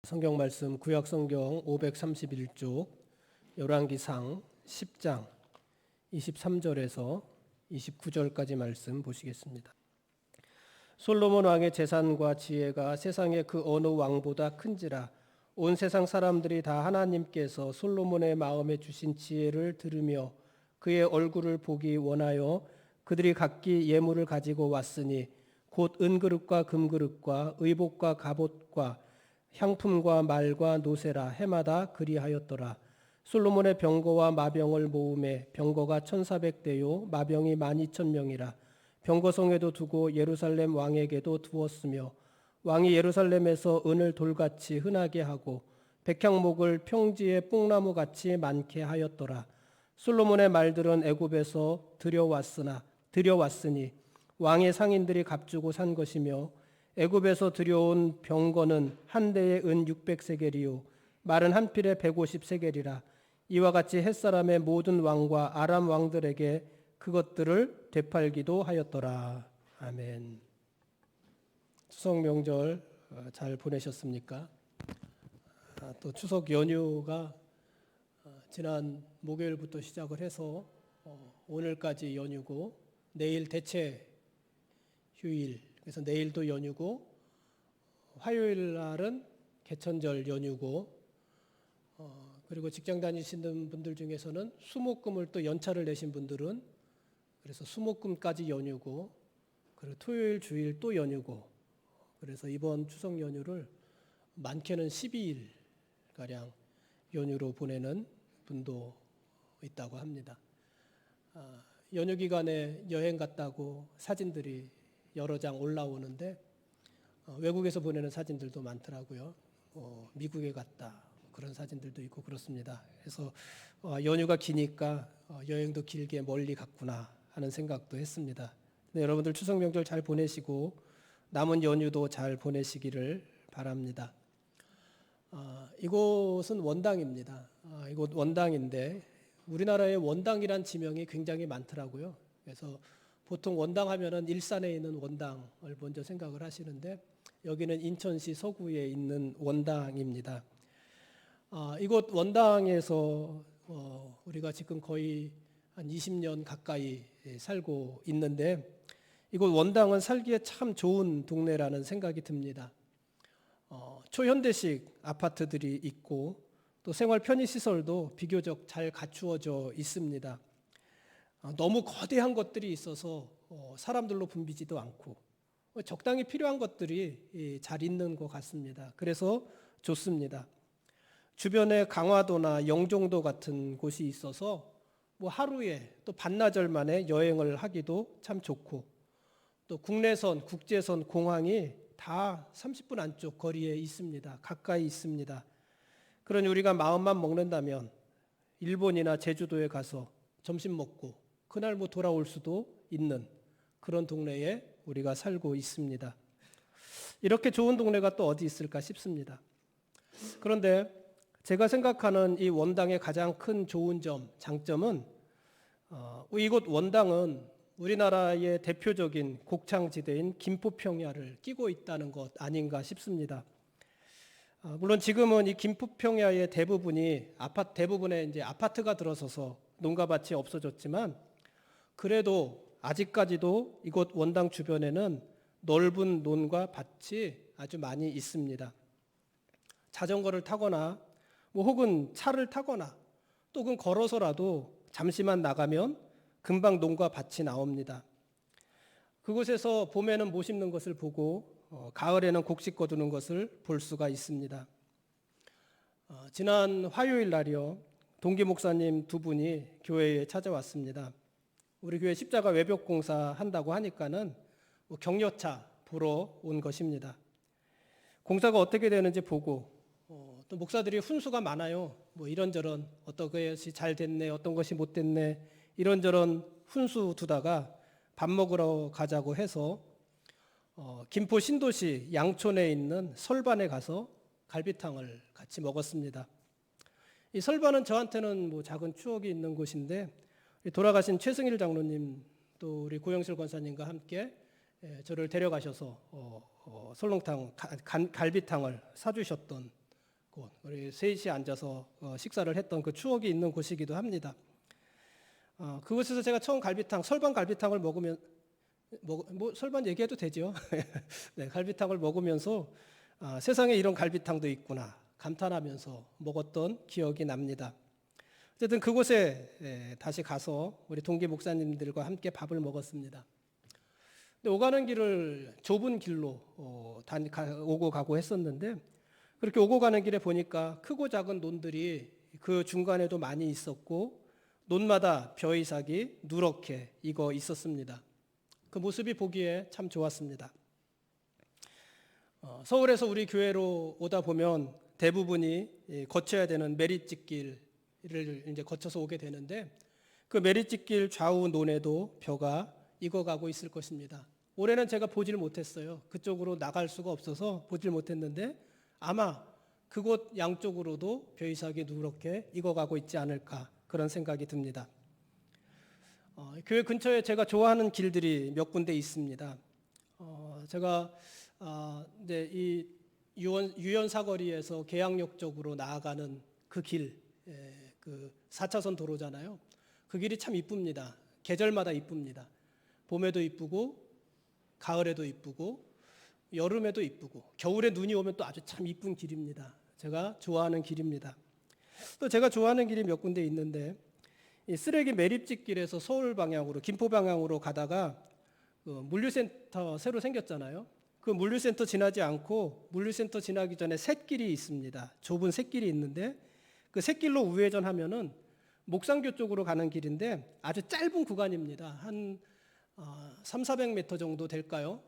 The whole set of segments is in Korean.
성경 말씀 구약 성경 531쪽 열왕기상 10장 23절에서 29절까지 말씀 보시겠습니다. 솔로몬 왕의 재산과 지혜가 세상의 그 어느 왕보다 큰지라. 온 세상 사람들이 다 하나님께서 솔로몬의 마음에 주신 지혜를 들으며 그의 얼굴을 보기 원하여 그들이 각기 예물을 가지고 왔으니 곧 은그릇과 금그릇과 의복과 갑옷과 향품과 말과 노새라 해마다 그리하였더라. 솔로몬의 병거와 마병을 모음에 병거가 1400대요 마병이 12000명이라. 병거성에도 두고 예루살렘 왕에게도 두었으며 왕이 예루살렘에서 은을 돌같이 흔하게 하고 백향목을 평지에 뽕나무같이 많게 하였더라. 솔로몬의 말들은 애굽에서 들여왔으니 왕의 상인들이 값주고 산 것이며 애굽에서 들여온 병거는 한 대에 은 600세겔이요 말은 한 필에 150세겔이라. 이와 같이 햇사람의 모든 왕과 아람 왕들에게 그것들을 되팔기도 하였더라. 아멘. 추석 명절 잘 보내셨습니까? 또 추석 연휴가 지난 목요일부터 시작을 해서 오늘까지 연휴고 내일 대체 휴일, 그래서 내일도 연휴고 화요일 날은 개천절 연휴고 그리고 직장 다니시는 분들 중에서는 수목금을 또 연차를 내신 분들은 그래서 수목금까지 연휴고 그리고 토요일 주일 또 연휴고 그래서 이번 추석 연휴를 많게는 12일가량 연휴로 보내는 분도 있다고 합니다. 연휴 기간에 여행 갔다고 사진들이 여러 장 올라오는데 외국에서 보내는 사진들도 많더라고요. 미국에 갔다 그런 사진들도 있고 그렇습니다. 그래서 연휴가 기니까 여행도 길게 멀리 갔구나 하는 생각도 했습니다. 네, 여러분들 추석 명절 잘 보내시고 남은 연휴도 잘 보내시기를 바랍니다. 이곳은 원당입니다. 이곳 원당인데 우리나라에 원당이란 지명이 굉장히 많더라고요. 그래서 보통 원당 하면은 일산에 있는 원당을 먼저 생각을 하시는데 여기는 인천시 서구에 있는 원당입니다. 이곳 원당에서 우리가 지금 거의 한 20년 가까이 살고 있는데 이곳 원당은 살기에 참 좋은 동네라는 생각이 듭니다. 초현대식 아파트들이 있고 또 생활 편의시설도 비교적 잘 갖추어져 있습니다. 너무 거대한 것들이 있어서 사람들로 붐비지도 않고 적당히 필요한 것들이 잘 있는 것 같습니다. 그래서 좋습니다. 주변에 강화도나 영종도 같은 곳이 있어서 뭐 하루에 또 반나절 만에 여행을 하기도 참 좋고 또 국내선, 국제선, 공항이 다 30분 안쪽 거리에 있습니다. 가까이 있습니다. 그러니 우리가 마음만 먹는다면 일본이나 제주도에 가서 점심 먹고 그날 뭐 돌아올 수도 있는 그런 동네에 우리가 살고 있습니다. 이렇게 좋은 동네가 또 어디 있을까 싶습니다. 그런데 제가 생각하는 이 원당의 가장 큰 좋은 점, 장점은 이곳 원당은 우리나라의 대표적인 곡창지대인 김포평야를 끼고 있다는 것 아닌가 싶습니다. 물론 지금은 이 김포평야의 대부분의 이제 아파트가 들어서서 농가밭이 없어졌지만 그래도 아직까지도 이곳 원당 주변에는 넓은 논과 밭이 아주 많이 있습니다. 자전거를 타거나 뭐 혹은 차를 타거나 또 그건 걸어서라도 잠시만 나가면 금방 논과 밭이 나옵니다. 그곳에서 봄에는 못 심는 것을 보고 가을에는 곡식 거두는 것을 볼 수가 있습니다. 지난 화요일 날이요 동기 목사님 두 분이 교회에 찾아왔습니다. 우리 교회 십자가 외벽 공사 한다고 하니까는 격려차 보러 온 것입니다. 공사가 어떻게 되는지 보고 또 목사들이 훈수가 많아요. 뭐 이런저런 어떤 것이 잘 됐네, 어떤 것이 못 됐네 이런저런 훈수 두다가 밥 먹으러 가자고 해서 김포 신도시 양촌에 있는 설반에 가서 갈비탕을 같이 먹었습니다. 이 설반은 저한테는 뭐 작은 추억이 있는 곳인데 돌아가신 최승일 장로님 또 우리 고영실 권사님과 함께 저를 데려가셔서 설렁탕 갈비탕을 사주셨던 곳, 우리 셋이 앉아서 식사를 했던 그 추억이 있는 곳이기도 합니다. 그곳에서 제가 처음 설반 갈비탕을 먹으면 설반 얘기해도 되죠? 네, 갈비탕을 먹으면서 세상에 이런 갈비탕도 있구나 감탄하면서 먹었던 기억이 납니다. 어쨌든 그곳에 다시 가서 우리 동기 목사님들과 함께 밥을 먹었습니다. 근데 오가는 길을 좁은 길로 오고 가고 했었는데, 그렇게 오고 가는 길에 보니까 크고 작은 논들이 그 중간에도 많이 있었고 논마다 벼이삭이 누렇게 익어 있었습니다. 그 모습이 보기에 참 좋았습니다. 서울에서 우리 교회로 오다 보면 대부분이 거쳐야 되는 메리지길을 이제 거쳐서 오게 되는데, 그 메리지길 좌우 논에도 벼가 익어가고 있을 것입니다. 올해는 제가 보질 못했어요. 그쪽으로 나갈 수가 없어서 보질 못했는데 아마 그곳 양쪽으로도 벼이삭이 누렇게 익어가고 있지 않을까, 그런 생각이 듭니다. 교회 근처에 제가 좋아하는 길들이 몇 군데 있습니다. 제가 이제 이 유연 사거리에서 계양역 쪽으로 나아가는 그 길, 그 4차선 도로잖아요. 그 길이 참 이쁩니다. 계절마다 이쁩니다. 봄에도 이쁘고 가을에도 이쁘고 여름에도 이쁘고 겨울에 눈이 오면 또 아주 참 이쁜 길입니다. 제가 좋아하는 길입니다. 또 제가 좋아하는 길이 몇 군데 있는데, 이 쓰레기 매립지길에서 서울 방향으로, 김포 방향으로 가다가 그 물류센터 새로 생겼잖아요. 그 물류센터 지나지 않고 물류센터 지나기 전에 샛길이 있습니다. 좁은 샛길이 있는데 그 샛길로 우회전하면은 목상교 쪽으로 가는 길인데 아주 짧은 구간입니다. 한 300-400m 정도 될까요?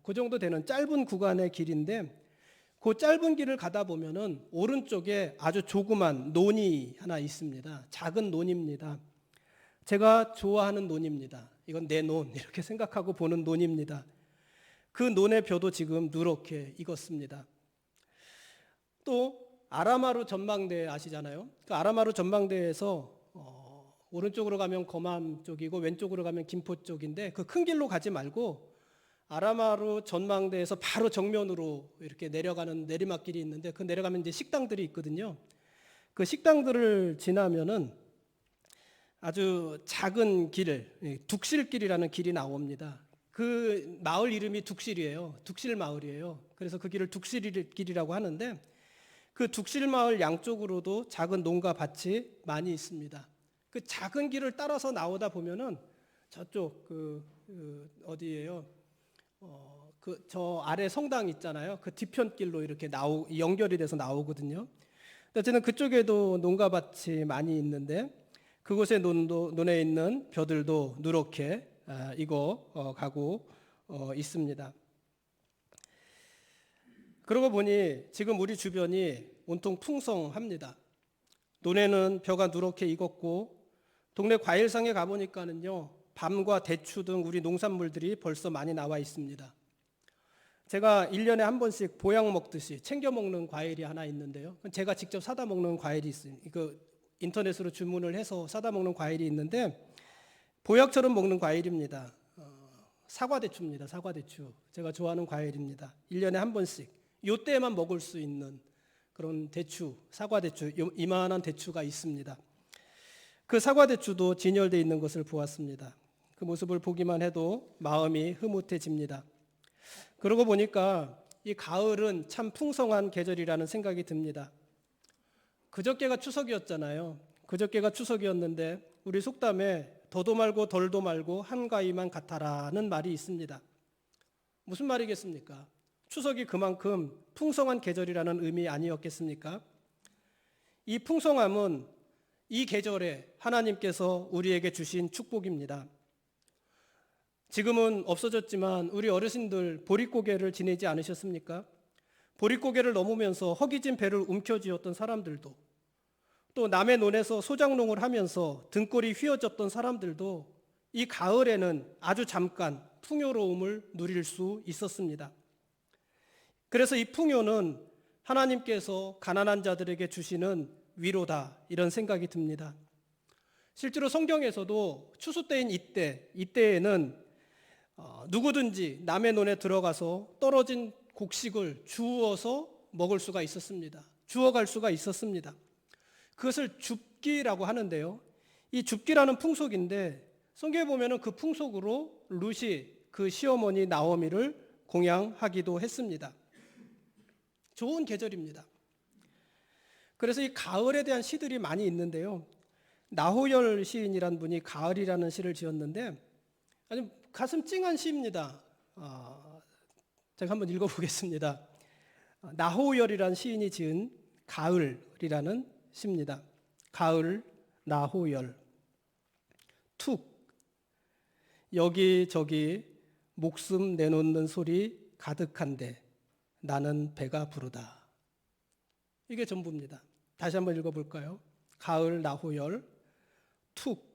그 정도 되는 짧은 구간의 길인데, 그 짧은 길을 가다 보면은 오른쪽에 아주 조그만 논이 하나 있습니다. 작은 논입니다. 제가 좋아하는 논입니다. 이건 내 논, 이렇게 생각하고 보는 논입니다. 그 논의 벼도 지금 누렇게 익었습니다. 또 아라마루 전망대 아시잖아요. 그 아라마루 전망대에서 오른쪽으로 가면 거맘 쪽이고 왼쪽으로 가면 김포 쪽인데, 그 큰 길로 가지 말고 아라마루 전망대에서 바로 정면으로 이렇게 내려가는 내리막길이 있는데, 그 내려가면 이제 식당들이 있거든요. 그 식당들을 지나면은 아주 작은 길을, 둑실길이라는 길이 나옵니다. 그 마을 이름이 둑실이에요. 둑실 마을이에요. 그래서 그 길을 둑실길이라고 하는데, 그 둑실 마을 양쪽으로도 작은 농가 밭이 많이 있습니다. 그 작은 길을 따라서 나오다 보면은 저쪽 어디예요? 그 저 아래 성당 있잖아요. 그 뒤편길로 이렇게 연결이 돼서 나오거든요. 어쨌든 그쪽에도 농가 밭이 많이 있는데, 그곳의 논에 있는 벼들도 누렇게 익어 가고 있습니다. 그러고 보니 지금 우리 주변이 온통 풍성합니다. 논에는 벼가 누렇게 익었고, 동네 과일상에 가보니까는요, 밤과 대추 등 우리 농산물들이 벌써 많이 나와 있습니다. 제가 1년에 한 번씩 보약 먹듯이 챙겨 먹는 과일이 하나 있는데요. 제가 직접 사다 먹는 과일이 있어요. 이거 인터넷으로 주문을 해서 사다 먹는 과일이 있는데, 보약처럼 먹는 과일입니다. 사과대추입니다. 사과대추. 제가 좋아하는 과일입니다. 1년에 한 번씩 요때만 먹을 수 있는 그런 대추, 사과대추, 이만한 대추가 있습니다. 그 사과대추도 진열되어 있는 것을 보았습니다. 그 모습을 보기만 해도 마음이 흐뭇해집니다. 그러고 보니까 이 가을은 참 풍성한 계절이라는 생각이 듭니다. 그저께가 추석이었잖아요. 그저께가 추석이었는데 우리 속담에 더도 말고 덜도 말고 한가위만 같아라는 말이 있습니다. 무슨 말이겠습니까? 추석이 그만큼 풍성한 계절이라는 의미 아니었겠습니까? 이 풍성함은 이 계절에 하나님께서 우리에게 주신 축복입니다. 지금은 없어졌지만 우리 어르신들 보릿고개를 지내지 않으셨습니까? 보릿고개를 넘으면서 허기진 배를 움켜쥐었던 사람들도, 또 남의 논에서 소작농을 하면서 등골이 휘어졌던 사람들도 이 가을에는 아주 잠깐 풍요로움을 누릴 수 있었습니다. 그래서 이 풍요는 하나님께서 가난한 자들에게 주시는 위로다, 이런 생각이 듭니다. 실제로 성경에서도 추수 때인 이때에는 누구든지 남의 논에 들어가서 떨어진 곡식을 주워서 먹을 수가 있었습니다. 주워갈 수가 있었습니다. 그것을 줍기라고 하는데요. 이 줍기라는 풍속인데 성경에 보면은 그 풍속으로 룻이 그 시어머니 나오미를 공양하기도 했습니다. 좋은 계절입니다. 그래서 이 가을에 대한 시들이 많이 있는데요. 나호열 시인이란 분이 가을이라는 시를 지었는데 아주 가슴 찡한 시입니다. 제가 한번 읽어보겠습니다. 나호열이라는 시인이 지은 가을이라는 시입니다. 가을 나호열. 툭 여기저기 목숨 내놓는 소리 가득한데 나는 배가 부르다. 이게 전부입니다. 다시 한번 읽어볼까요? 가을 나호열. 툭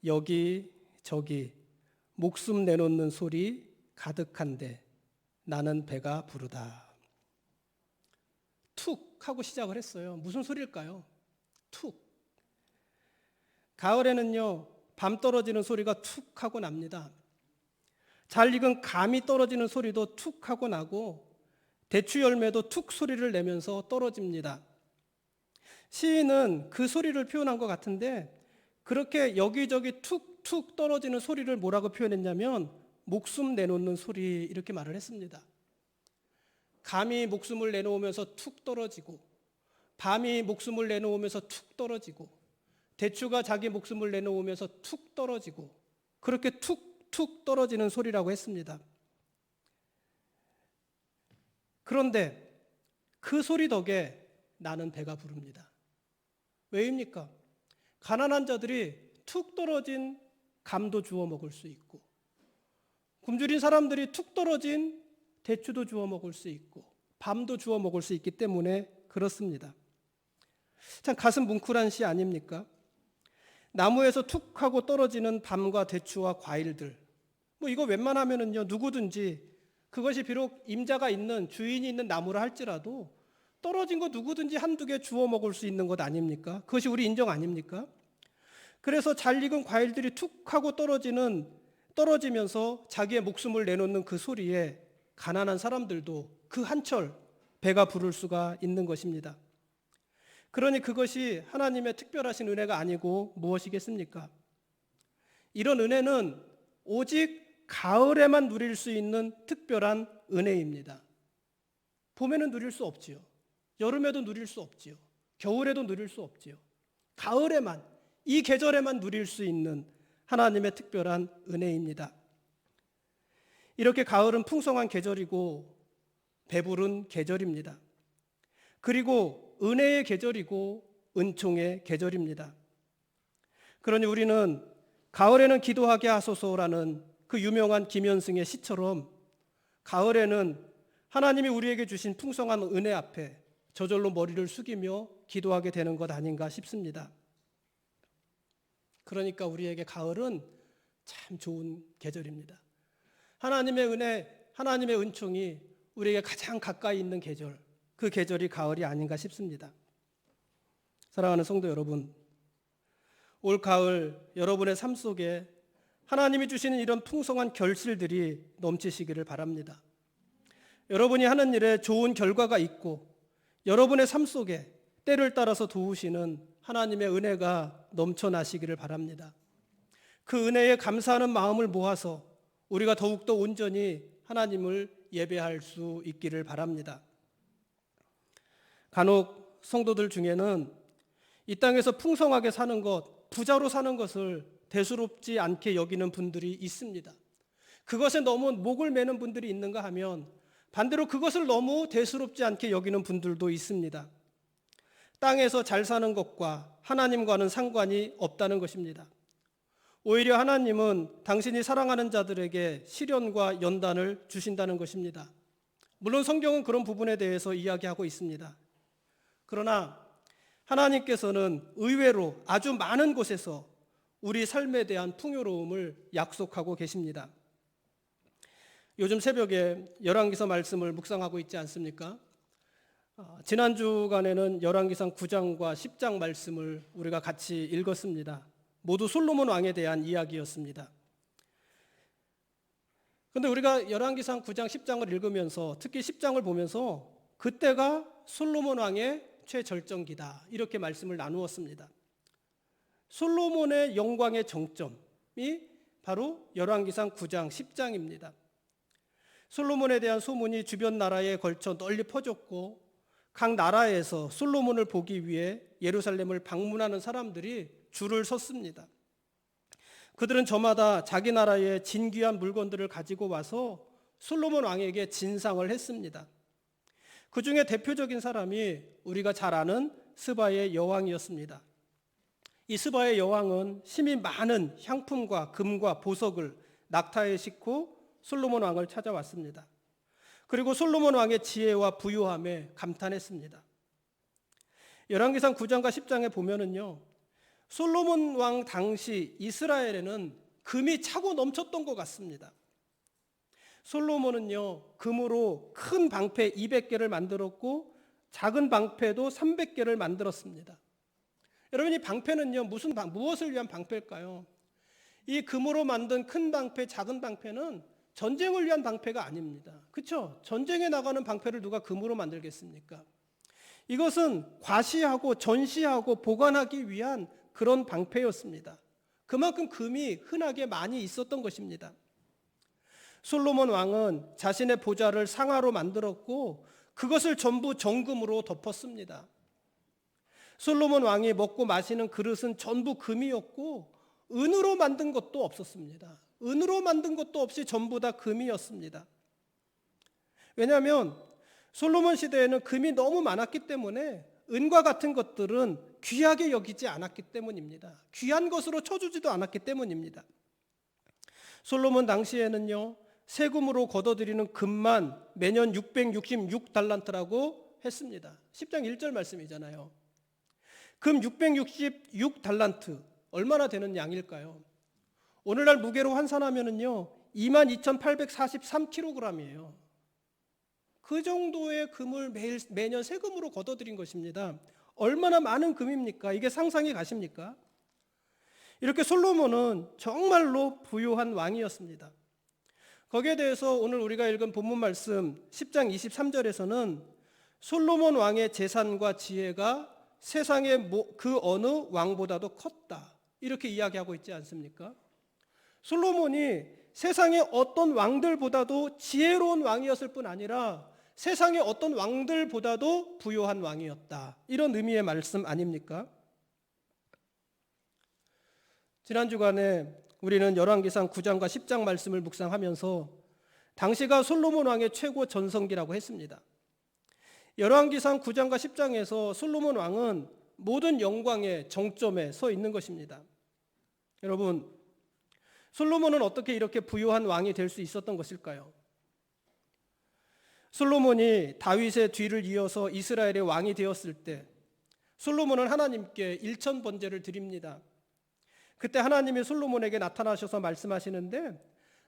여기저기 목숨 내놓는 소리 가득한데 나는 배가 부르다. 툭 하고 시작을 했어요. 무슨 소리일까요? 툭. 가을에는요, 밤 떨어지는 소리가 툭 하고 납니다. 잘 익은 감이 떨어지는 소리도 툭 하고 나고 대추 열매도 툭 소리를 내면서 떨어집니다. 시인은 그 소리를 표현한 것 같은데 그렇게 여기저기 툭툭 떨어지는 소리를 뭐라고 표현했냐면 목숨 내놓는 소리 이렇게 말을 했습니다. 감이 목숨을 내놓으면서 툭 떨어지고 밤이 목숨을 내놓으면서 툭 떨어지고 대추가 자기 목숨을 내놓으면서 툭 떨어지고 그렇게 툭툭 떨어지는 소리라고 했습니다. 그런데 그 소리 덕에 나는 배가 부릅니다. 왜입니까? 가난한 자들이 툭 떨어진 감도 주워 먹을 수 있고 굶주린 사람들이 툭 떨어진 대추도 주워 먹을 수 있고 밤도 주워 먹을 수 있기 때문에 그렇습니다. 참 가슴 뭉클한 시 아닙니까? 나무에서 툭 하고 떨어지는 밤과 대추와 과일들 이거 웬만하면은요 누구든지 그것이 비록 임자가 있는 주인이 있는 나무라 할지라도 떨어진 거 누구든지 한두 개 주워 먹을 수 있는 것 아닙니까? 그것이 우리 인정 아닙니까? 그래서 잘 익은 과일들이 툭 하고 떨어지면서 자기의 목숨을 내놓는 그 소리에 가난한 사람들도 그 한철 배가 부를 수가 있는 것입니다. 그러니 그것이 하나님의 특별하신 은혜가 아니고 무엇이겠습니까? 이런 은혜는 오직 가을에만 누릴 수 있는 특별한 은혜입니다. 봄에는 누릴 수 없지요. 여름에도 누릴 수 없지요. 겨울에도 누릴 수 없지요. 가을에만, 이 계절에만 누릴 수 있는 하나님의 특별한 은혜입니다. 이렇게 가을은 풍성한 계절이고 배부른 계절입니다. 그리고 은혜의 계절이고 은총의 계절입니다. 그러니 우리는 가을에는 기도하게 하소서라는 그 유명한 김현승의 시처럼 가을에는 하나님이 우리에게 주신 풍성한 은혜 앞에 저절로 머리를 숙이며 기도하게 되는 것 아닌가 싶습니다. 그러니까 우리에게 가을은 참 좋은 계절입니다. 하나님의 은혜, 하나님의 은총이 우리에게 가장 가까이 있는 계절, 그 계절이 가을이 아닌가 싶습니다. 사랑하는 성도 여러분, 올 가을 여러분의 삶 속에 하나님이 주시는 이런 풍성한 결실들이 넘치시기를 바랍니다. 여러분이 하는 일에 좋은 결과가 있고 여러분의 삶 속에 때를 따라서 도우시는 하나님의 은혜가 넘쳐나시기를 바랍니다. 그 은혜에 감사하는 마음을 모아서 우리가 더욱더 온전히 하나님을 예배할 수 있기를 바랍니다. 간혹 성도들 중에는 이 땅에서 풍성하게 사는 것, 부자로 사는 것을 대수롭지 않게 여기는 분들이 있습니다. 그것에 너무 목을 매는 분들이 있는가 하면 반대로 그것을 너무 대수롭지 않게 여기는 분들도 있습니다. 땅에서 잘 사는 것과 하나님과는 상관이 없다는 것입니다. 오히려 하나님은 당신이 사랑하는 자들에게 시련과 연단을 주신다는 것입니다. 물론 성경은 그런 부분에 대해서 이야기하고 있습니다. 그러나 하나님께서는 의외로 아주 많은 곳에서 우리 삶에 대한 풍요로움을 약속하고 계십니다. 요즘 새벽에 열왕기서 말씀을 묵상하고 있지 않습니까? 지난 주간에는 열왕기상 9장과 10장 말씀을 우리가 같이 읽었습니다. 모두 솔로몬 왕에 대한 이야기였습니다. 그런데 우리가 열왕기상 9장, 10장을 읽으면서 특히 10장을 보면서 그때가 솔로몬 왕의 최절정기다. 이렇게 말씀을 나누었습니다. 솔로몬의 영광의 정점이 바로 열왕기상 9장 10장입니다. 솔로몬에 대한 소문이 주변 나라에 걸쳐 널리 퍼졌고 각 나라에서 솔로몬을 보기 위해 예루살렘을 방문하는 사람들이 줄을 섰습니다. 그들은 저마다 자기 나라의 진귀한 물건들을 가지고 와서 솔로몬 왕에게 진상을 했습니다. 그 중에 대표적인 사람이 우리가 잘 아는 스바의 여왕이었습니다. 이 스바의 여왕은 힘이 많은 향품과 금과 보석을 낙타에 싣고 솔로몬 왕을 찾아왔습니다. 그리고 솔로몬 왕의 지혜와 부유함에 감탄했습니다. 열왕기상 9장과 10장에 보면은요, 솔로몬 왕 당시 이스라엘에는 금이 차고 넘쳤던 것 같습니다. 솔로몬은요, 금으로 큰 방패 200개를 만들었고 작은 방패도 300개를 만들었습니다. 여러분, 이 방패는요, 무엇을 위한 방패일까요? 이 금으로 만든 큰 방패, 작은 방패는 전쟁을 위한 방패가 아닙니다. 그렇죠? 전쟁에 나가는 방패를 누가 금으로 만들겠습니까? 이것은 과시하고 전시하고 보관하기 위한 그런 방패였습니다. 그만큼 금이 흔하게 많이 있었던 것입니다. 솔로몬 왕은 자신의 보좌를 상아로 만들었고 그것을 전부 정금으로 덮었습니다. 솔로몬 왕이 먹고 마시는 그릇은 전부 금이었고 은으로 만든 것도 없었습니다. 은으로 만든 것도 없이 전부 다 금이었습니다. 왜냐하면 솔로몬 시대에는 금이 너무 많았기 때문에 은과 같은 것들은 귀하게 여기지 않았기 때문입니다. 귀한 것으로 쳐주지도 않았기 때문입니다. 솔로몬 당시에는요, 세금으로 걷어들이는 금만 매년 666달란트라고 했습니다. 10장 1절 말씀이잖아요. 금 666달란트 얼마나 되는 양일까요? 오늘날 무게로 환산하면은요 22,843kg이에요. 그 정도의 금을 매년 세금으로 걷어들인 것입니다. 얼마나 많은 금입니까? 이게 상상이 가십니까? 이렇게 솔로몬은 정말로 부유한 왕이었습니다. 거기에 대해서 오늘 우리가 읽은 본문 말씀 10장 23절에서는 솔로몬 왕의 재산과 지혜가 세상의 그 어느 왕보다도 컸다, 이렇게 이야기하고 있지 않습니까? 솔로몬이 세상의 어떤 왕들보다도 지혜로운 왕이었을 뿐 아니라 세상의 어떤 왕들보다도 부유한 왕이었다, 이런 의미의 말씀 아닙니까? 지난 주간에 우리는 열왕기상 9장과 10장 말씀을 묵상하면서 당시가 솔로몬 왕의 최고 전성기라고 했습니다. 열왕기상 9장과 10장에서 솔로몬 왕은 모든 영광의 정점에 서 있는 것입니다. 여러분, 솔로몬은 어떻게 이렇게 부유한 왕이 될 수 있었던 것일까요? 솔로몬이 다윗의 뒤를 이어서 이스라엘의 왕이 되었을 때 솔로몬은 하나님께 일천번제를 드립니다. 그때 하나님이 솔로몬에게 나타나셔서 말씀하시는데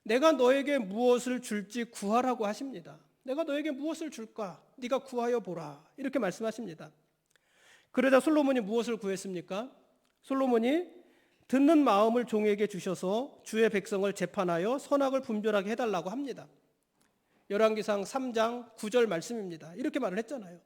내가 너에게 무엇을 줄지 구하라고 하십니다. 내가 너에게 무엇을 줄까? 네가 구하여 보라, 이렇게 말씀하십니다. 그러자 솔로몬이 무엇을 구했습니까? 솔로몬이 듣는 마음을 종에게 주셔서 주의 백성을 재판하여 선악을 분별하게 해달라고 합니다. 열왕기상 3장 9절 말씀입니다. 이렇게 말을 했잖아요.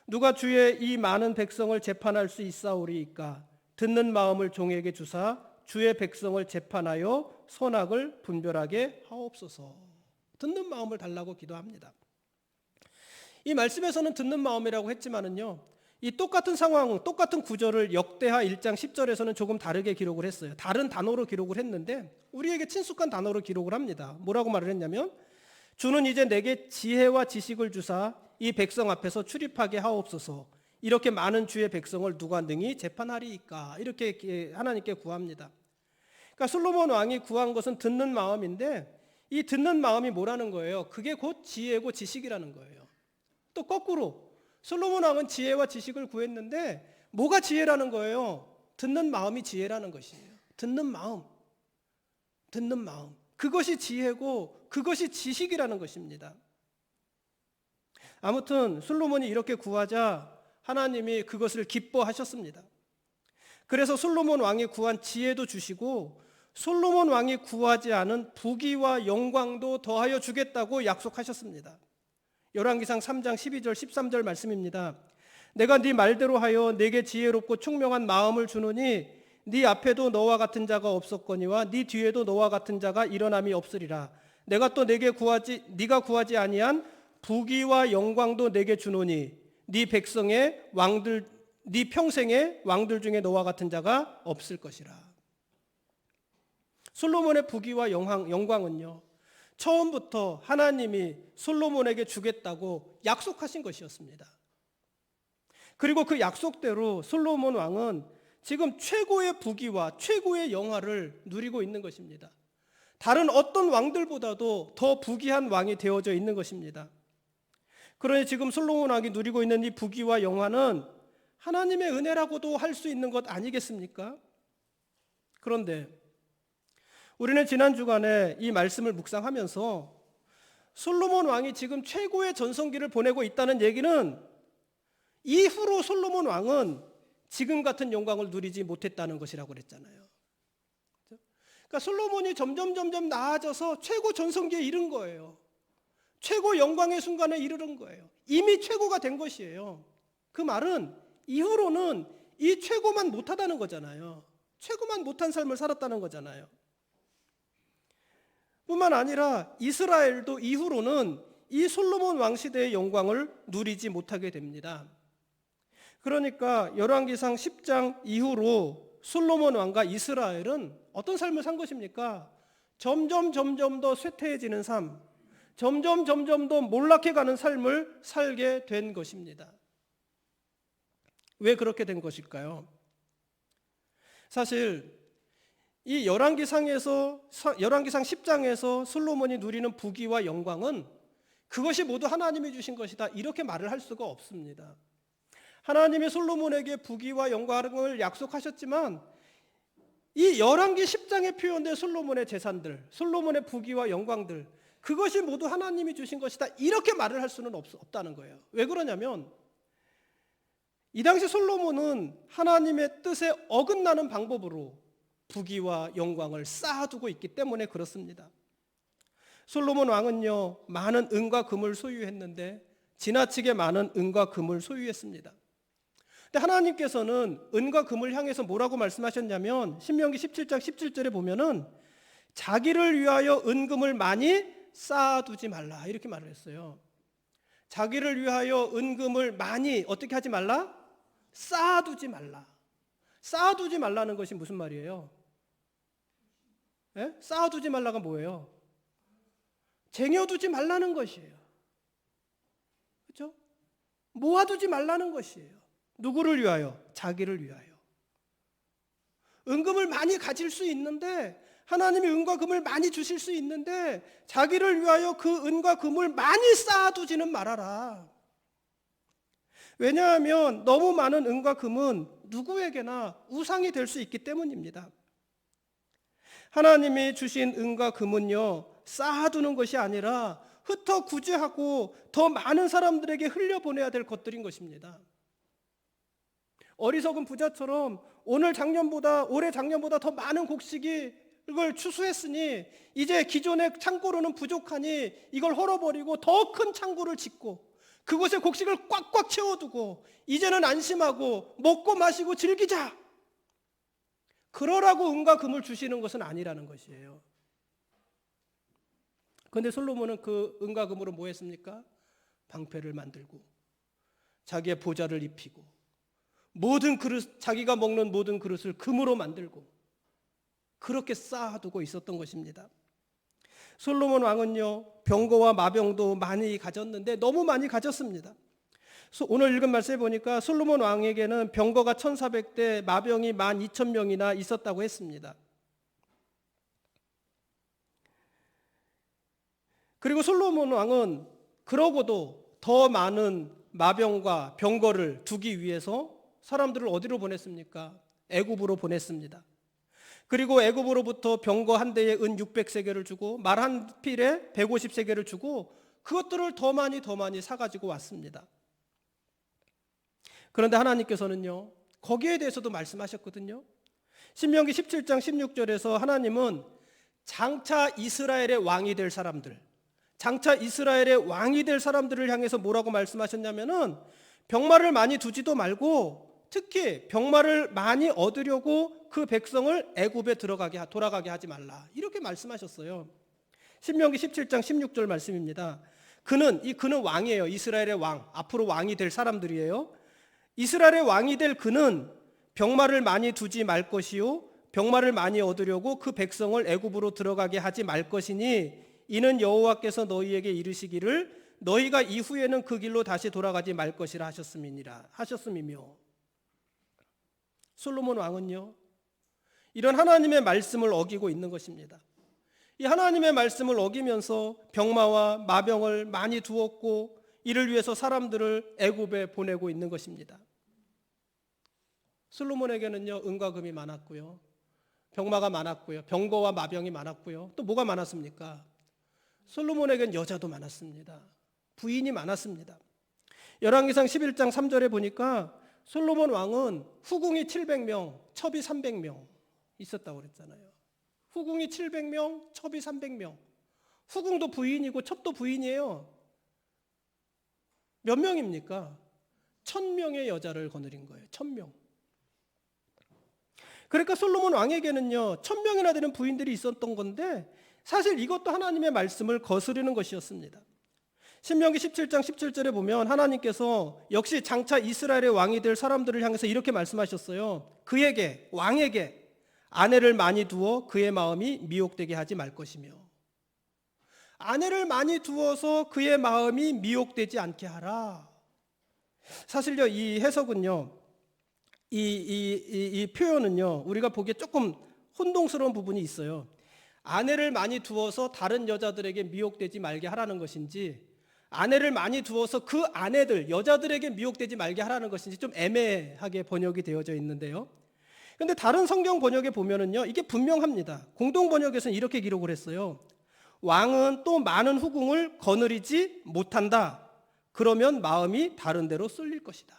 누가 주의 이 많은 백성을 재판할 수 있사오리이까? 듣는 마음을 종에게 주사 주의 백성을 재판하여 선악을 분별하게 하옵소서. 듣는 마음을 달라고 기도합니다. 이 말씀에서는 듣는 마음이라고 했지만은요, 이 똑같은 상황, 똑같은 구절을 역대하 1장 10절에서는 조금 다르게 기록을 했어요. 다른 단어로 기록을 했는데 우리에게 친숙한 단어로 기록을 합니다. 뭐라고 말을 했냐면 주는 이제 내게 지혜와 지식을 주사 이 백성 앞에서 출입하게 하옵소서. 이렇게 많은 주의 백성을 누가 능히 재판하리이까? 이렇게 하나님께 구합니다. 그러니까 솔로몬 왕이 구한 것은 듣는 마음인데 이 듣는 마음이 뭐라는 거예요? 그게 곧 지혜고 지식이라는 거예요. 또 거꾸로 솔로몬 왕은 지혜와 지식을 구했는데 뭐가 지혜라는 거예요? 듣는 마음이 지혜라는 것이에요. 듣는 마음. 그것이 지혜고 그것이 지식이라는 것입니다. 아무튼 솔로몬이 이렇게 구하자 하나님이 그것을 기뻐하셨습니다. 그래서 솔로몬 왕이 구한 지혜도 주시고 솔로몬 왕이 구하지 않은 부귀와 영광도 더하여 주겠다고 약속하셨습니다. 열왕기상 3장 12절 13절 말씀입니다. 내가 네 말대로 하여 네게 지혜롭고 총명한 마음을 주노니 네 앞에도 너와 같은 자가 없었거니와 네 뒤에도 너와 같은 자가 일어남이 없으리라. 내가 또 네가 구하지 아니한 부귀와 영광도 네게 주노니 네 백성의 왕들 네 평생의 왕들 중에 너와 같은 자가 없을 것이라. 솔로몬의 부귀와 영광은요, 처음부터 하나님이 솔로몬에게 주겠다고 약속하신 것이었습니다. 그리고 그 약속대로 솔로몬 왕은 지금 최고의 부귀와 최고의 영화를 누리고 있는 것입니다. 다른 어떤 왕들보다도 더 부귀한 왕이 되어져 있는 것입니다. 그러니 지금 솔로몬 왕이 누리고 있는 이 부귀와 영화는 하나님의 은혜라고도 할 수 있는 것 아니겠습니까? 그런데 우리는 지난 주간에 이 말씀을 묵상하면서 솔로몬 왕이 지금 최고의 전성기를 보내고 있다는 얘기는 이후로 솔로몬 왕은 지금 같은 영광을 누리지 못했다는 것이라고 그랬잖아요. 그러니까 솔로몬이 점점 나아져서 최고 전성기에 이른 거예요. 최고 영광의 순간에 이르는 거예요. 이미 최고가 된 것이에요. 그 말은 이후로는 이 최고만 못하다는 거잖아요. 최고만 못한 삶을 살았다는 거잖아요. 뿐만 아니라 이스라엘도 이후로는 이 솔로몬 왕 시대의 영광을 누리지 못하게 됩니다. 그러니까 열왕기상 10장 이후로 솔로몬 왕과 이스라엘은 어떤 삶을 산 것입니까? 점점 더 쇠퇴해지는 삶, 점점 더 몰락해가는 삶을 살게 된 것입니다. 왜 그렇게 된 것일까요? 사실 이 열왕기상 10장에서 솔로몬이 누리는 부귀와 영광은 그것이 모두 하나님이 주신 것이다, 이렇게 말을 할 수가 없습니다. 하나님이 솔로몬에게 부귀와 영광을 약속하셨지만 이 열왕기 10장에 표현된 솔로몬의 재산들, 솔로몬의 부귀와 영광들, 그것이 모두 하나님이 주신 것이다, 이렇게 말을 할 수는 없다는 거예요. 왜 그러냐면 이 당시 솔로몬은 하나님의 뜻에 어긋나는 방법으로 부귀와 영광을 쌓아두고 있기 때문에 그렇습니다. 솔로몬 왕은요, 많은 은과 금을 소유했는데 지나치게 많은 은과 금을 소유했습니다. 근데 하나님께서는 은과 금을 향해서 뭐라고 말씀하셨냐면 신명기 17장 17절에 보면은 자기를 위하여 은금을 많이 쌓아두지 말라, 이렇게 말을 했어요. 자기를 위하여 은금을 많이 어떻게 하지 말라? 쌓아두지 말라. 쌓아두지 말라는 것이 무슨 말이에요? 예? 쌓아두지 말라가 뭐예요? 쟁여두지 말라는 것이에요. 그렇죠? 모아두지 말라는 것이에요. 누구를 위하여? 자기를 위하여. 은금을 많이 가질 수 있는데, 하나님이 은과 금을 많이 주실 수 있는데 자기를 위하여 그 은과 금을 많이 쌓아두지는 말아라. 왜냐하면 너무 많은 은과 금은 누구에게나 우상이 될 수 있기 때문입니다. 하나님이 주신 은과 금은요, 쌓아두는 것이 아니라 흩어 구제하고 더 많은 사람들에게 흘려보내야 될 것들인 것입니다. 어리석은 부자처럼 올해 작년보다 더 많은 곡식이 이걸 추수했으니 이제 기존의 창고로는 부족하니 이걸 헐어버리고 더 큰 창고를 짓고 그곳에 곡식을 꽉꽉 채워두고 이제는 안심하고 먹고 마시고 즐기자, 그러라고 은과 금을 주시는 것은 아니라는 것이에요. 그런데 솔로몬은 그 은과 금으로 뭐 했습니까? 방패를 만들고 자기의 보좌를 입히고 모든 그릇, 자기가 먹는 모든 그릇을 금으로 만들고 그렇게 쌓아두고 있었던 것입니다. 솔로몬 왕은요, 병거와 마병도 많이 가졌는데 너무 많이 가졌습니다. 오늘 읽은 말씀에 보니까 솔로몬 왕에게는 병거가 1,400대, 마병이 12,000명이나 있었다고 했습니다. 그리고 솔로몬 왕은 그러고도 더 많은 마병과 병거를 두기 위해서 사람들을 어디로 보냈습니까? 애굽으로 보냈습니다. 그리고 애굽으로부터 병거 한 대에 은 600세겔을 주고 말 한 필에 150세겔을 주고 그것들을 더 많이 사가지고 왔습니다. 그런데 하나님께서는요, 거기에 대해서도 말씀하셨거든요. 신명기 17장 16절에서 하나님은 장차 이스라엘의 왕이 될 사람들, 장차 이스라엘의 왕이 될 사람들을 향해서 뭐라고 말씀하셨냐면은 병마를 많이 두지도 말고 특히 병마를 많이 얻으려고 그 백성을 애굽에 돌아가게 하지 말라. 이렇게 말씀하셨어요. 신명기 17장 16절 말씀입니다. 그는 왕이에요. 이스라엘의 왕. 앞으로 왕이 될 사람들이에요. 이스라엘의 왕이 될 그는 병마를 많이 두지 말 것이요 병마를 많이 얻으려고 그 백성을 애굽으로 들어가게 하지 말 것이니 이는 여호와께서 너희에게 이르시기를 너희가 이후에는 그 길로 다시 돌아가지 말 것이라 하셨음이며. 솔로몬 왕은요 이런 하나님의 말씀을 어기고 있는 것입니다. 이 하나님의 말씀을 어기면서 병마와 마병을 많이 두었고 이를 위해서 사람들을 애굽에 보내고 있는 것입니다. 솔로몬에게는요 은과 금이 많았고요 병마가 많았고요 병거와 마병이 많았고요 또 뭐가 많았습니까? 솔로몬에게는 여자도 많았습니다. 부인이 많았습니다. 열왕기상 11장 3절에 보니까 솔로몬 왕은 후궁이 700명, 첩이 300명 있었다고 그랬잖아요. 후궁이 700명, 첩이 300명. 후궁도 부인이고 첩도 부인이에요. 몇 명입니까? 1000명의 여자를 거느린 거예요. 1000명. 그러니까 솔로몬 왕에게는요 1000명이나 되는 부인들이 있었던 건데 사실 이것도 하나님의 말씀을 거스르는 것이었습니다. 신명기 17장 17절에 보면 하나님께서 역시 장차 이스라엘의 왕이 될 사람들을 향해서 이렇게 말씀하셨어요. 그에게 왕에게 아내를 많이 두어 그의 마음이 미혹되게 하지 말 것이며. 아내를 많이 두어서 그의 마음이 미혹되지 않게 하라. 사실요 이 해석은요 이 표현은요 우리가 보기에 조금 혼동스러운 부분이 있어요. 아내를 많이 두어서 다른 여자들에게 미혹되지 말게 하라는 것인지 아내를 많이 두어서 그 아내들 여자들에게 미혹되지 말게 하라는 것인지 좀 애매하게 번역이 되어져 있는데요. 그런데 다른 성경 번역에 보면은요 이게 분명합니다. 공동 번역에서는 이렇게 기록을 했어요. 왕은 또 많은 후궁을 거느리지 못한다. 그러면 마음이 다른 데로 쏠릴 것이다.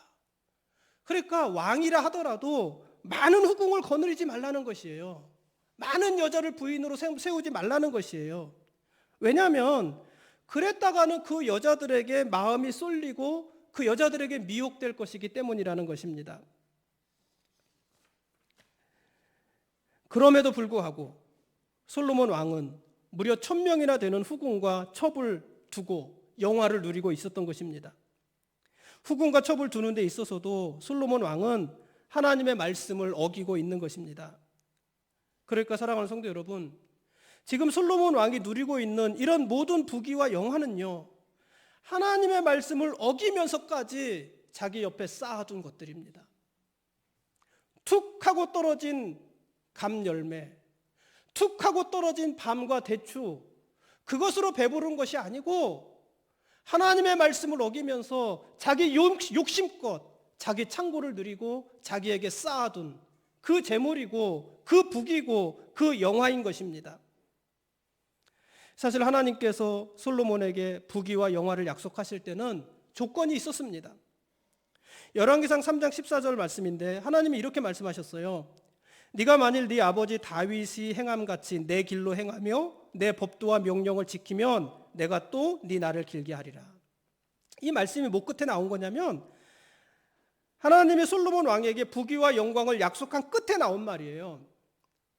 그러니까 왕이라 하더라도 많은 후궁을 거느리지 말라는 것이에요. 많은 여자를 부인으로 세우지 말라는 것이에요. 왜냐하면 그랬다가는 그 여자들에게 마음이 쏠리고 그 여자들에게 미혹될 것이기 때문이라는 것입니다. 그럼에도 불구하고 솔로몬 왕은 무려 1000명이나 되는 후궁과 첩을 두고 영화를 누리고 있었던 것입니다. 후궁과 첩을 두는 데 있어서도 솔로몬 왕은 하나님의 말씀을 어기고 있는 것입니다. 그러니까 사랑하는 성도 여러분, 지금 솔로몬 왕이 누리고 있는 이런 모든 부귀와 영화는요 하나님의 말씀을 어기면서까지 자기 옆에 쌓아둔 것들입니다. 툭 하고 떨어진 감열매, 툭 하고 떨어진 밤과 대추, 그것으로 배부른 것이 아니고 하나님의 말씀을 어기면서 자기 욕심껏 자기 창고를 누리고 자기에게 쌓아둔 그 재물이고 그 부귀고 그 영화인 것입니다. 사실 하나님께서 솔로몬에게 부귀와 영화를 약속하실 때는 조건이 있었습니다. 열왕기상 3장 14절 말씀인데 하나님이 이렇게 말씀하셨어요. 네가 만일 네 아버지 다윗이 행함같이 내 길로 행하며 내 법도와 명령을 지키면 내가 또 네 날을 길게 하리라. 이 말씀이 뭐 끝에 나온 거냐면 하나님이 솔로몬 왕에게 부귀와 영광을 약속한 끝에 나온 말이에요.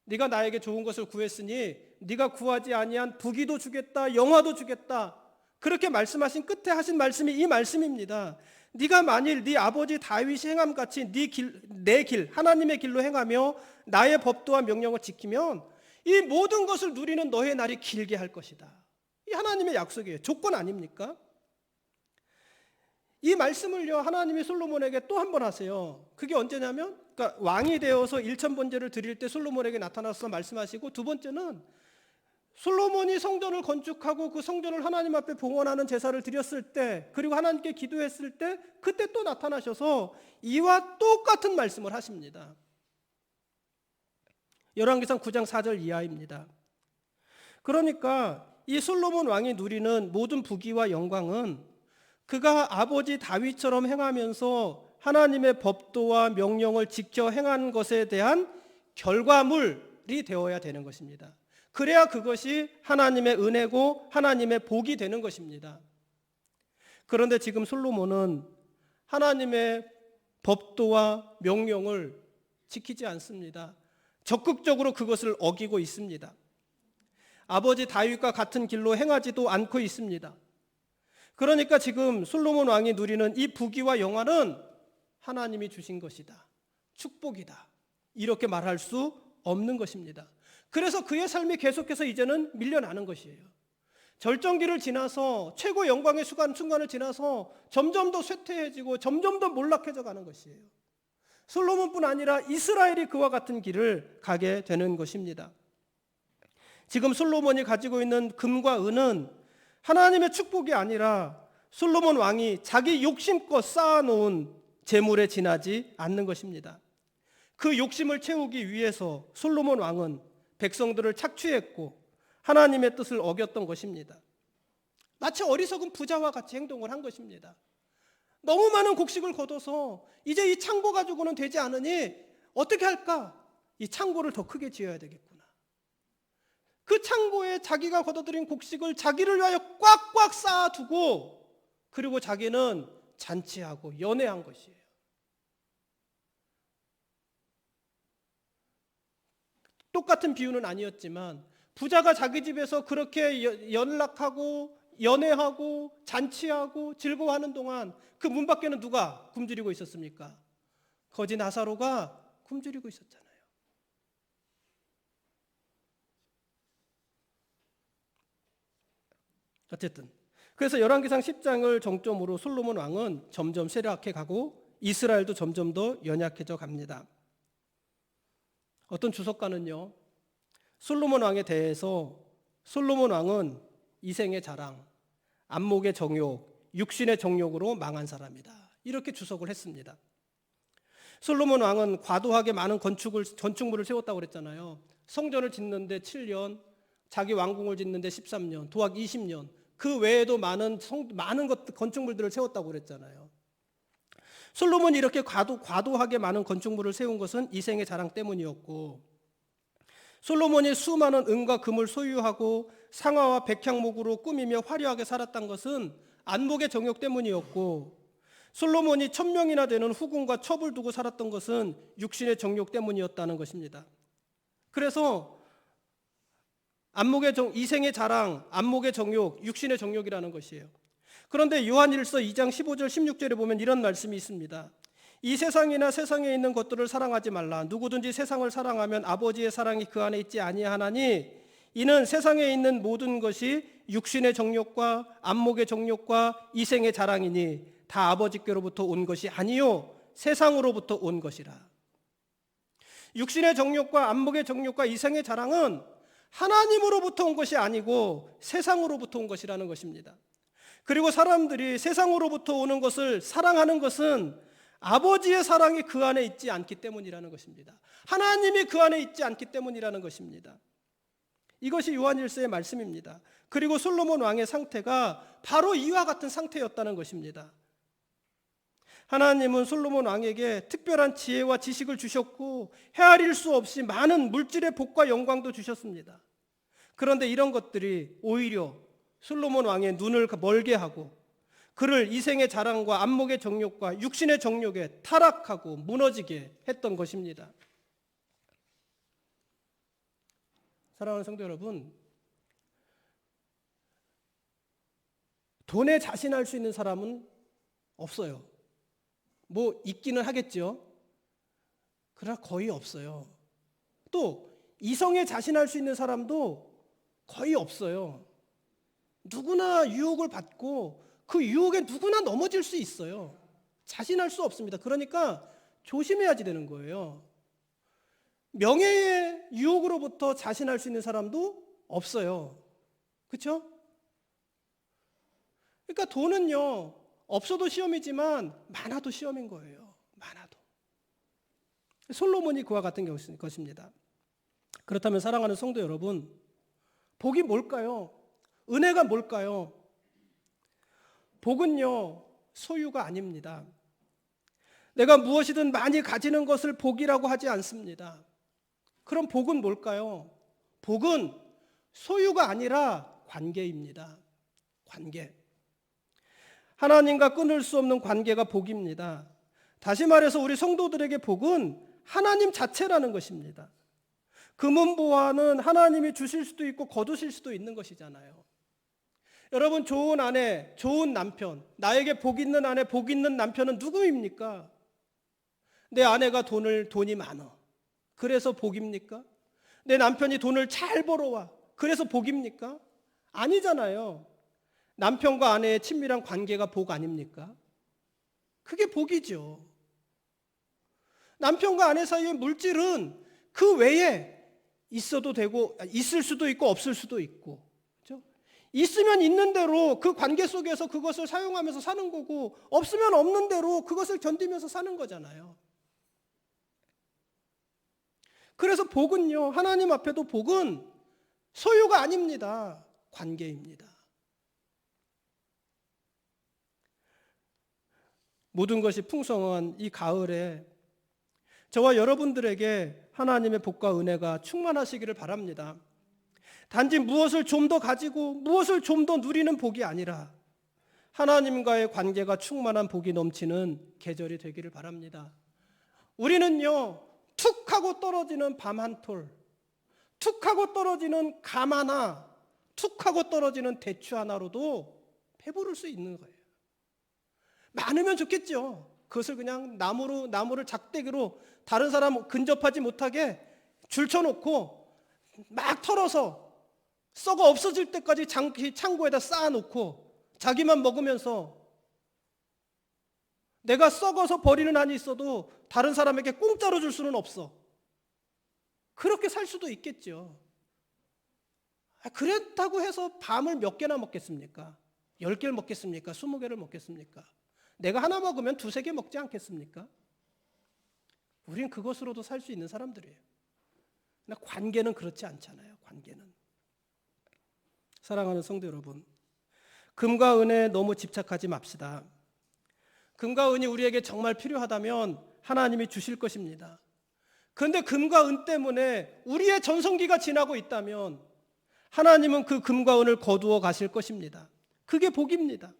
네가 나에게 좋은 것을 구했으니 네가 구하지 아니한 부귀도 주겠다, 영화도 주겠다. 그렇게 말씀하신 끝에 하신 말씀이 이 말씀입니다. 네가 만일 네 아버지 다윗이 행함같이 내 길, 하나님의 길로 행하며 나의 법도와 명령을 지키면 이 모든 것을 누리는 너의 날이 길게 할 것이다. 이 하나님의 약속이에요. 조건 아닙니까? 이 말씀을요 하나님이 솔로몬에게 또 한 번 하세요. 그게 언제냐면 그러니까 왕이 되어서 1000번제를 드릴 때 솔로몬에게 나타나서 말씀하시고, 두 번째는 솔로몬이 성전을 건축하고 그 성전을 하나님 앞에 봉헌하는 제사를 드렸을 때, 그리고 하나님께 기도했을 때 그때 또 나타나셔서 이와 똑같은 말씀을 하십니다. 열왕기상 9장 4절 이하입니다. 그러니까 이 솔로몬 왕이 누리는 모든 부귀와 영광은 그가 아버지 다윗처럼 행하면서 하나님의 법도와 명령을 지켜 행한 것에 대한 결과물이 되어야 되는 것입니다. 그래야 그것이 하나님의 은혜고 하나님의 복이 되는 것입니다. 그런데 지금 솔로몬은 하나님의 법도와 명령을 지키지 않습니다. 적극적으로 그것을 어기고 있습니다. 아버지 다윗과 같은 길로 행하지도 않고 있습니다. 그러니까 지금 솔로몬 왕이 누리는 이 부귀와 영화는 하나님이 주신 것이다. 축복이다. 이렇게 말할 수 없는 것입니다. 그래서 그의 삶이 계속해서 이제는 밀려나는 것이에요. 절정기를 지나서 최고 영광의 순간을 지나서 점점 더 쇠퇴해지고 점점 더 몰락해져 가는 것이에요. 솔로몬뿐 아니라 이스라엘이 그와 같은 길을 가게 되는 것입니다. 지금 솔로몬이 가지고 있는 금과 은은 하나님의 축복이 아니라 솔로몬 왕이 자기 욕심껏 쌓아놓은 재물에 지나지 않는 것입니다. 그 욕심을 채우기 위해서 솔로몬 왕은 백성들을 착취했고 하나님의 뜻을 어겼던 것입니다. 마치 어리석은 부자와 같이 행동을 한 것입니다. 너무 많은 곡식을 거둬서 이제 이 창고 가지고는 되지 않으니 어떻게 할까? 이 창고를 더 크게 지어야 되겠구나. 그 창고에 자기가 거둬들인 곡식을 자기를 위하여 꽉꽉 쌓아두고 그리고 자기는 잔치하고 연회한 것이에요. 똑같은 비유는 아니었지만 부자가 자기 집에서 그렇게 연락하고 연애하고 잔치하고 즐거워하는 동안 그 문 밖에는 누가 굶주리고 있었습니까? 거지 나사로가 굶주리고 있었잖아요. 어쨌든 그래서 열왕기상 10장을 정점으로 솔로몬 왕은 점점 쇠락해 가고 이스라엘도 점점 더 연약해져 갑니다. 어떤 주석가는요, 솔로몬 왕에 대해서 솔로몬 왕은 이생의 자랑, 안목의 정욕, 육신의 정욕으로 망한 사람이다. 이렇게 주석을 했습니다. 솔로몬 왕은 과도하게 많은 건축물을 세웠다고 그랬잖아요. 성전을 짓는데 7년, 자기 왕궁을 짓는데 13년, 도합 20년. 그 외에도 많은 건축물들을 세웠다고 그랬잖아요. 솔로몬이 이렇게 과도하게 많은 건축물을 세운 것은 이생의 자랑 때문이었고, 솔로몬이 수많은 은과 금을 소유하고 상아와 백향목으로 꾸미며 화려하게 살았던 것은 안목의 정욕 때문이었고, 솔로몬이 1000명이나 되는 후궁과 첩을 두고 살았던 것은 육신의 정욕 때문이었다는 것입니다. 그래서 이생의 자랑, 안목의 정욕, 육신의 정욕이라는 것이에요. 그런데 요한일서 2장 15절 16절에 보면 이런 말씀이 있습니다. 이 세상이나 세상에 있는 것들을 사랑하지 말라. 누구든지 세상을 사랑하면 아버지의 사랑이 그 안에 있지 아니하나니 이는 세상에 있는 모든 것이 육신의 정욕과 안목의 정욕과 이생의 자랑이니 다 아버지께로부터 온 것이 아니요 세상으로부터 온 것이라. 육신의 정욕과 안목의 정욕과 이생의 자랑은 하나님으로부터 온 것이 아니고 세상으로부터 온 것이라는 것입니다. 그리고 사람들이 세상으로부터 오는 것을 사랑하는 것은 아버지의 사랑이 그 안에 있지 않기 때문이라는 것입니다. 하나님이 그 안에 있지 않기 때문이라는 것입니다. 이것이 요한일서의 말씀입니다. 그리고 솔로몬 왕의 상태가 바로 이와 같은 상태였다는 것입니다. 하나님은 솔로몬 왕에게 특별한 지혜와 지식을 주셨고 헤아릴 수 없이 많은 물질의 복과 영광도 주셨습니다. 그런데 이런 것들이 오히려 솔로몬 왕의 눈을 멀게 하고 그를 이생의 자랑과 안목의 정욕과 육신의 정욕에 타락하고 무너지게 했던 것입니다. 사랑하는 성도 여러분, 돈에 자신할 수 있는 사람은 없어요. 뭐 있기는 하겠죠. 그러나 거의 없어요. 또 이성에 자신할 수 있는 사람도 거의 없어요. 누구나 유혹을 받고 그 유혹에 누구나 넘어질 수 있어요. 자신할 수 없습니다. 그러니까 조심해야지 되는 거예요. 명예의 유혹으로부터 자신할 수 있는 사람도 없어요. 그렇죠? 그러니까 돈은요, 없어도 시험이지만 많아도 시험인 거예요. 많아도. 솔로몬이 그와 같은 것입니다. 그렇다면 사랑하는 성도 여러분, 복이 뭘까요? 은혜가 뭘까요? 복은요, 소유가 아닙니다. 내가 무엇이든 많이 가지는 것을 복이라고 하지 않습니다. 그럼 복은 뭘까요? 복은 소유가 아니라 관계입니다. 관계. 하나님과 끊을 수 없는 관계가 복입니다. 다시 말해서 우리 성도들에게 복은 하나님 자체라는 것입니다. 금은보화는 하나님이 주실 수도 있고 거두실 수도 있는 것이잖아요. 여러분, 좋은 아내, 좋은 남편, 나에게 복 있는 아내, 복 있는 남편은 누구입니까? 내 아내가 돈이 많아. 그래서 복입니까? 내 남편이 돈을 잘 벌어와. 그래서 복입니까? 아니잖아요. 남편과 아내의 친밀한 관계가 복 아닙니까? 그게 복이죠. 남편과 아내 사이의 물질은 그 외에 있어도 되고, 있을 수도 있고 없을 수도 있고, 그렇죠? 있으면 있는 대로 그 관계 속에서 그것을 사용하면서 사는 거고, 없으면 없는 대로 그것을 견디면서 사는 거잖아요. 그래서 복은요, 하나님 앞에도 복은 소유가 아닙니다. 관계입니다. 모든 것이 풍성한 이 가을에 저와 여러분들에게 하나님의 복과 은혜가 충만하시기를 바랍니다. 단지 무엇을 좀 더 가지고 무엇을 좀 더 누리는 복이 아니라 하나님과의 관계가 충만한 복이 넘치는 계절이 되기를 바랍니다. 우리는요, 툭 하고 떨어지는 밤 한 톨, 툭 하고 떨어지는 감 하나, 툭 하고 떨어지는 대추 하나로도 배부를 수 있는 거예요. 많으면 좋겠죠. 그것을 그냥 나무를 작대기로 다른 사람 근접하지 못하게 줄쳐놓고 막 털어서 썩어 없어질 때까지 창고에다 쌓아놓고 자기만 먹으면서 내가 썩어서 버리는 한이 있어도 다른 사람에게 공짜로 줄 수는 없어. 그렇게 살 수도 있겠죠. 그렇다고 해서 밤을 몇 개나 먹겠습니까? 10개를 먹겠습니까? 20개를 먹겠습니까? 내가 하나 먹으면 2-3개 먹지 않겠습니까? 우린 그것으로도 살 수 있는 사람들이에요. 그러나 관계는 그렇지 않잖아요. 관계는. 사랑하는 성도 여러분, 금과 은혜에 너무 집착하지 맙시다. 금과 은이 우리에게 정말 필요하다면 하나님이 주실 것입니다. 그런데 금과 은 때문에 우리의 전성기가 지나고 있다면 하나님은 그 금과 은을 거두어 가실 것입니다. 그게 복입니다.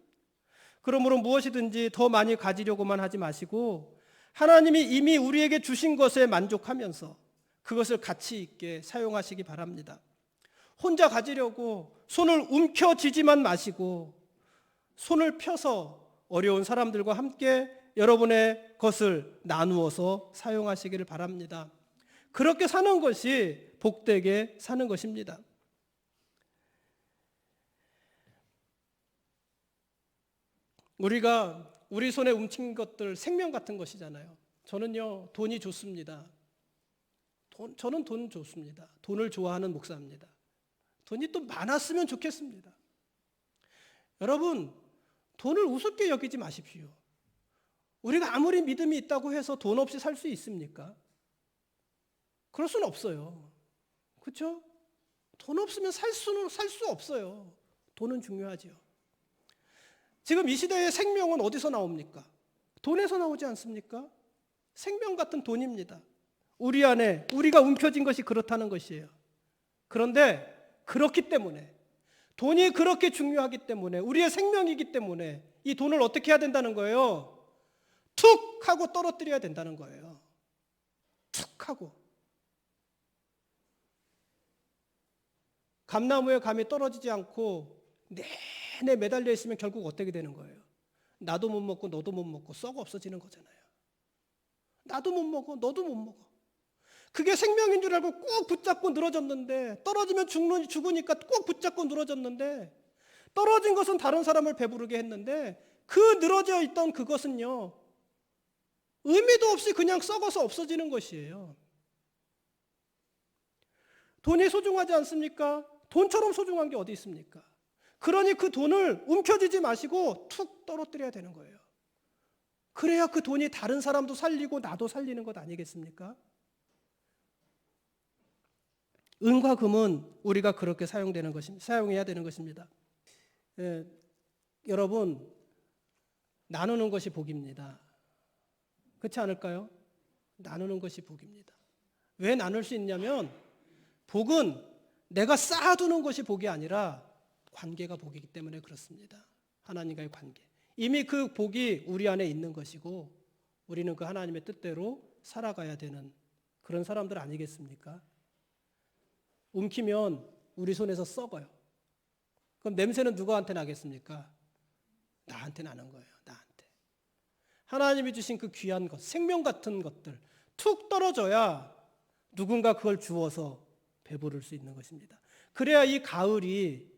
그러므로 무엇이든지 더 많이 가지려고만 하지 마시고 하나님이 이미 우리에게 주신 것에 만족하면서 그것을 가치 있게 사용하시기 바랍니다. 혼자 가지려고 손을 움켜쥐지만 마시고 손을 펴서 어려운 사람들과 함께 여러분의 것을 나누어서 사용하시기를 바랍니다. 그렇게 사는 것이 복되게 사는 것입니다. 우리가 우리 손에 움킨 것들 생명 같은 것이잖아요. 저는요, 돈이 좋습니다. 저는 돈 좋습니다. 돈을 좋아하는 목사입니다. 돈이 또 많았으면 좋겠습니다. 여러분, 돈을 우습게 여기지 마십시오. 우리가 아무리 믿음이 있다고 해서 돈 없이 살 수 있습니까? 그럴 수는 없어요. 그렇죠? 돈 없으면 살 수 없어요. 돈은 중요하죠. 지금 이 시대의 생명은 어디서 나옵니까? 돈에서 나오지 않습니까? 생명 같은 돈입니다. 우리 안에 우리가 움켜쥔 것이 그렇다는 것이에요. 그런데 그렇기 때문에 돈이 그렇게 중요하기 때문에 우리의 생명이기 때문에 이 돈을 어떻게 해야 된다는 거예요? 툭 하고 떨어뜨려야 된다는 거예요. 툭 하고. 감나무에 감이 떨어지지 않고 내내 매달려 있으면 결국 어떻게 되는 거예요? 나도 못 먹고 너도 못 먹고 썩어 없어지는 거잖아요. 나도 못 먹어 너도 못 먹어. 그게 생명인 줄 알고 꼭 붙잡고 늘어졌는데 떨어지면 죽으니까 꼭 붙잡고 늘어졌는데 떨어진 것은 다른 사람을 배부르게 했는데 그 늘어져 있던 그것은요 의미도 없이 그냥 썩어서 없어지는 것이에요. 돈이 소중하지 않습니까? 돈처럼 소중한 게 어디 있습니까? 그러니 그 돈을 움켜쥐지 마시고 툭 떨어뜨려야 되는 거예요. 그래야 그 돈이 다른 사람도 살리고 나도 살리는 것 아니겠습니까? 은과 금은 우리가 그렇게 사용해야 되는 것입니다. 여러분, 나누는 것이 복입니다. 그렇지 않을까요? 나누는 것이 복입니다. 왜 나눌 수 있냐면 복은 내가 쌓아두는 것이 복이 아니라 관계가 복이기 때문에 그렇습니다. 하나님과의 관계. 이미 그 복이 우리 안에 있는 것이고 우리는 그 하나님의 뜻대로 살아가야 되는 그런 사람들 아니겠습니까? 움키면 우리 손에서 썩어요. 그럼 냄새는 누구한테 나겠습니까? 나한테 나는 거예요. 나한테. 하나님이 주신 그 귀한 것, 생명 같은 것들 툭 떨어져야 누군가 그걸 주워서 배부를 수 있는 것입니다. 그래야 이 가을이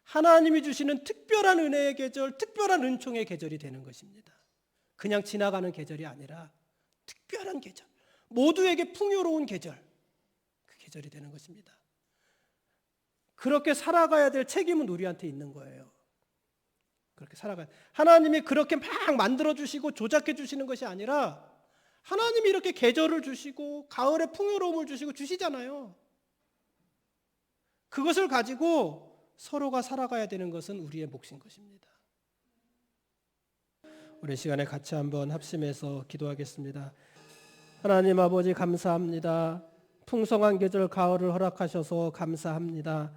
하나님이 주시는 특별한 은혜의 계절, 특별한 은총의 계절이 되는 것입니다. 그냥 지나가는 계절이 아니라 특별한 계절, 모두에게 풍요로운 계절, 그 계절이 되는 것입니다. 그렇게 살아가야 될 책임은 우리한테 있는 거예요. 그렇게 살아가야. 하나님이 그렇게 막 만들어주시고 조작해주시는 것이 아니라 하나님이 이렇게 계절을 주시고 가을에 풍요로움을 주시고 주시잖아요. 그것을 가지고 서로가 살아가야 되는 것은 우리의 몫인 것입니다. 우리 시간에 같이 한번 합심해서 기도하겠습니다. 하나님 아버지 감사합니다. 풍성한 계절 가을을 허락하셔서 감사합니다.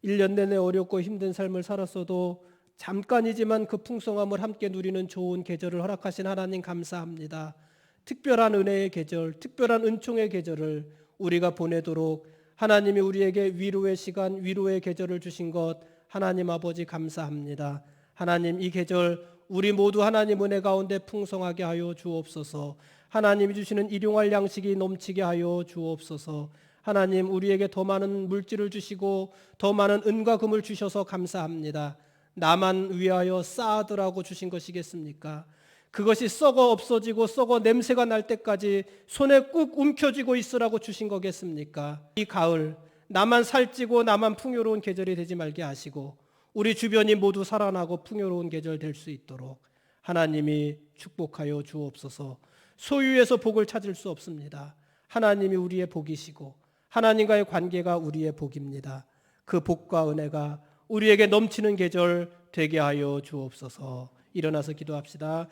1년 내내 어렵고 힘든 삶을 살았어도 잠깐이지만 그 풍성함을 함께 누리는 좋은 계절을 허락하신 하나님 감사합니다. 특별한 은혜의 계절, 특별한 은총의 계절을 우리가 보내도록 하나님이 우리에게 위로의 시간, 위로의 계절을 주신 것 하나님 아버지 감사합니다. 하나님 이 계절 우리 모두 하나님 은혜 가운데 풍성하게 하여 주옵소서. 하나님이 주시는 일용할 양식이 넘치게 하여 주옵소서. 하나님 우리에게 더 많은 물질을 주시고 더 많은 은과 금을 주셔서 감사합니다. 나만 위하여 쌓아두라고 주신 것이겠습니까? 그것이 썩어 없어지고 썩어 냄새가 날 때까지 손에 꾹 움켜쥐고 있으라고 주신 거겠습니까? 이 가을 나만 살찌고 나만 풍요로운 계절이 되지 말게 하시고 우리 주변이 모두 살아나고 풍요로운 계절 될 수 있도록 하나님이 축복하여 주옵소서. 소유에서 복을 찾을 수 없습니다. 하나님이 우리의 복이시고 하나님과의 관계가 우리의 복입니다. 그 복과 은혜가 우리에게 넘치는 계절 되게 하여 주옵소서. 일어나서 기도합시다.